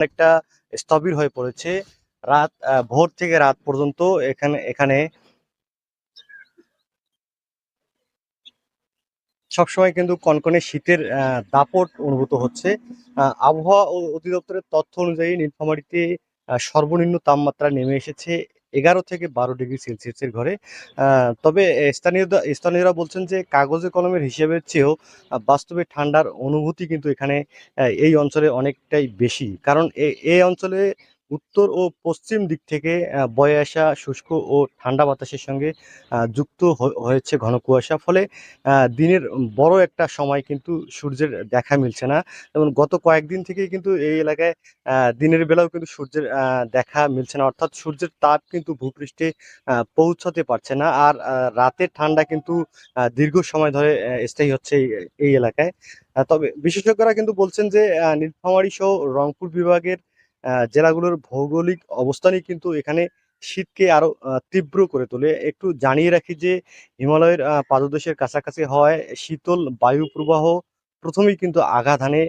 অনেকটা স্থবির হয়ে পড়েছে। রাত ভোর থেকে রাত পর্যন্ত এখানে এখানে সবসময় কিন্তু কনকনে শীতের দাপট অনুভূত হচ্ছে। আবহাওয়া অধিদপ্তরের তথ্য অনুযায়ী নীলফামারীতে সর্বনিম্ন তাপমাত্রা নেমে এসেছে 11 থেকে 12 ডিগ্রি সেলসিয়াসের ঘরে। তবে স্থানীয়রা বলছেন যে কাগজে কলমের হিসেবের চেয়েও বাস্তবে ঠান্ডার অনুভূতি কিন্তু এখানে এই অঞ্চলে অনেকটাই বেশি। কারণ এই অঞ্চলে উত্তর ও পশ্চিম দিক থেকে বয়ে আসা শুষ্ক ও ঠান্ডা বাতাসের সঙ্গে যুক্ত হয়েছে ঘন কুয়াশা। ফলে দিনের বড় একটা সময় কিন্তু সূর্যের দেখা মিলছে না। যেমন গত কয়েকদিন থেকেই কিন্তু এই এলাকায় দিনের বেলাও কিন্তু সূর্যের দেখা মিলছে না। অর্থাৎ সূর্যের তাপ কিন্তু ভূপৃষ্ঠে পৌঁছাতে পারছে না। আর রাতের ঠান্ডা কিন্তু দীর্ঘ সময় ধরে স্থায়ী হচ্ছে এই এলাকায়। তবে বিশেষজ্ঞরা কিন্তু বলছেন যে নীলফামারী সহ রংপুর বিভাগের জেলাগুলোর ভৌগোলিক অবস্থানই কিন্তু এখানে শীতকে আরো তীব্র করে তোলে। একটু জানিয়ে রাখি যে হিমালয়ের পাদদেশের কাছাকাছি হওয়ায় শীতল বায়ু প্রবাহ প্রথমেই কিন্তু আঘাত হানে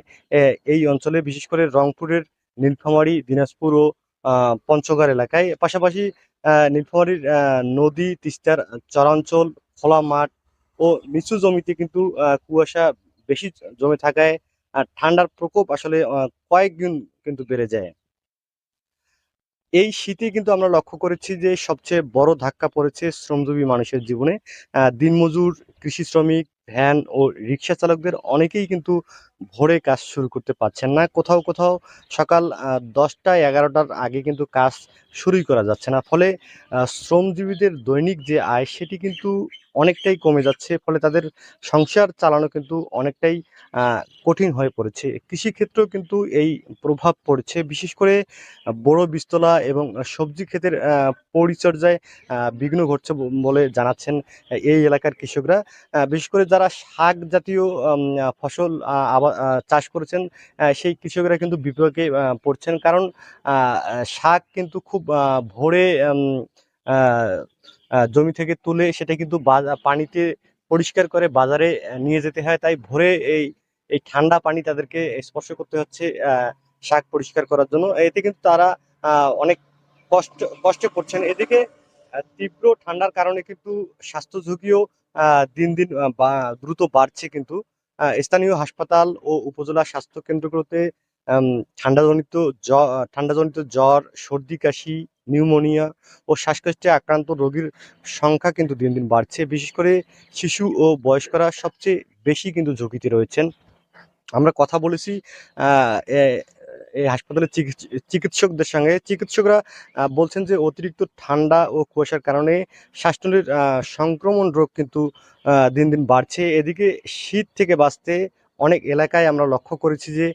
এই অঞ্চলে, বিশেষ করে রংপুরের নীলফামারী, দিনাজপুর ও পঞ্চগড় এলাকায়। পাশাপাশি নীলফামারীর নদী, তিস্তার চরাঞ্চল, খোলা মাঠ ও নিচু জমিতে কিন্তু কুয়াশা বেশি জমে থাকায় ঠান্ডার প্রকোপ আসলে কয়েকগুণ কিন্তু বেড়ে যায়। এই শীতে কিন্তু আমরা লক্ষ্য করেছি যে সবচেয়ে বড় ধাক্কা পড়েছে শ্রমজীবী মানুষের জীবনে। দিনমজুর, কৃষি শ্রমিক, ভ্যান ও রিক্সা চালকদের অনেকেই কিন্তু ভোরে কাজ শুরু করতে পারছেন না। কোথাও কোথাও সকাল 10টা-11টার আগে কিন্তু কাজ শুরুই করা যাচ্ছে না। ফলে শ্রমজীবীদের দৈনিক যে আয় সেটি কিন্তু অনেকটাই কমে যাচ্ছে। ফলে তাদের সংসার চালানো কিন্তু অনেকটাই কঠিন হয়ে পড়েছে। কৃষিক্ষেত্রেও কিন্তু এই প্রভাব পড়ছে। বিশেষ করে বড় বীজতলা এবং সবজি ক্ষেতের পরিচর্যায় বিঘ্ন ঘটছে বলে জানাচ্ছেন এই এলাকার কৃষকরা। বিশেষ করে যারা শাক জাতীয় ফসল চাষ করেছেন সেই কৃষকরা কিন্তু বিপাকে পড়ছেন। কারণ আ আ শাক কিন্তু খুব ভোরে আ আ জমি থেকে তুলে সেটা কিন্তু পানিতে পরিষ্কার করে বাজারে নিয়ে যেতে হয়। তাই ভোরে এই ঠান্ডা পানি তাদেরকে স্পর্শ করতে হচ্ছে শাক পরিষ্কার করার জন্য। এতে কিন্তু তারা আ অনেক কষ্টে পড়ছেন। এদিকে তীব্র ঠান্ডার কারণে কিন্তু স্বাস্থ্য ঝুঁকিও দিন, দিন দ্রুত বাড়ছে কিন্তু। স্থানীয় হাসপাতাল ও উপজেলা স্বাস্থ্য কেন্দ্রগুলোতে আম ঠান্ডাজনিত জ ঠান্ডাজনিত জ্বর, সর্দি-কাশি, নিউমোনিয়া ও শ্বাসকষ্টে আক্রান্ত রোগীর সংখ্যা কিন্তু দিন, দিন বাড়ছে। বিশেষ করে শিশু ও বয়স্করা সবচেয়ে বেশি কিন্তু ঝুঁকিতে রয়েছেন। আমরা কথা বলেছি আ এ এই হাসপাতালের চিকিৎসকদের সঙ্গে। চিকিৎসকরা বলছেন যে অতিরিক্ত ঠান্ডা ও কুয়াশার কারণে শ্বাসনলীর সংক্রমণ রোগ কিন্তু দিন, দিন বাড়ছে। এদিকে শীত থেকে বাঁচতে অনেক এলাকায় আমরা লক্ষ্য করেছি যে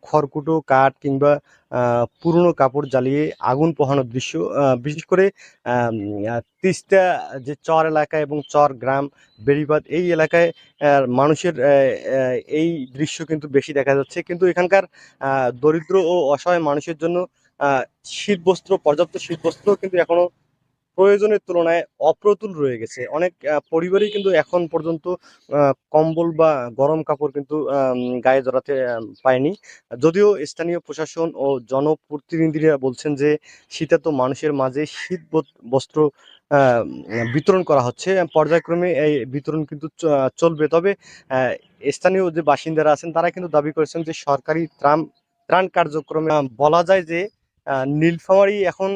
খড়কুটো, কাঠ কিংবা আ পুরনো কাপড় জ্বালিয়ে আগুন পোহানোর দৃশ্য। বিশেষ করে আম আ তিস্তা যে চর এলাকা এবং চর গ্রাম, বেড়িবাঁধ এই এলাকায় মানুষের এই দৃশ্য কিন্তু বেশি দেখা যাচ্ছে। কিন্তু এখানকার আ দরিদ্র ও অসহায় মানুষের জন্য আ পর্যাপ্ত শীতবস্ত্র কিন্তু এখনো প্রয়োজনের তুলনায় অপ্রতুল রয়ে গেছে। অনেক পরিবারই কিন্তু এখন পর্যন্ত আ কম্বল বা গরম কাপড় কিন্তু গায়ে জড়াতে পায়নি। যদিও স্থানীয় প্রশাসন ও জনপ্রতিনিধিরা বলছেন যে শীতার্ত মানুষের মাঝে বস্ত্র আ বিতরণ করা হচ্ছে। পর্যায়ক্রমে এই বিতরণ কিন্তু চলবে। তবে আ স্থানীয় যে বাসিন্দারা আছেন তারা কিন্তু দাবি করেছেন যে সরকারি ত্রাণ কার্যক্রমে বলা যায় যে নীলফামারী এখন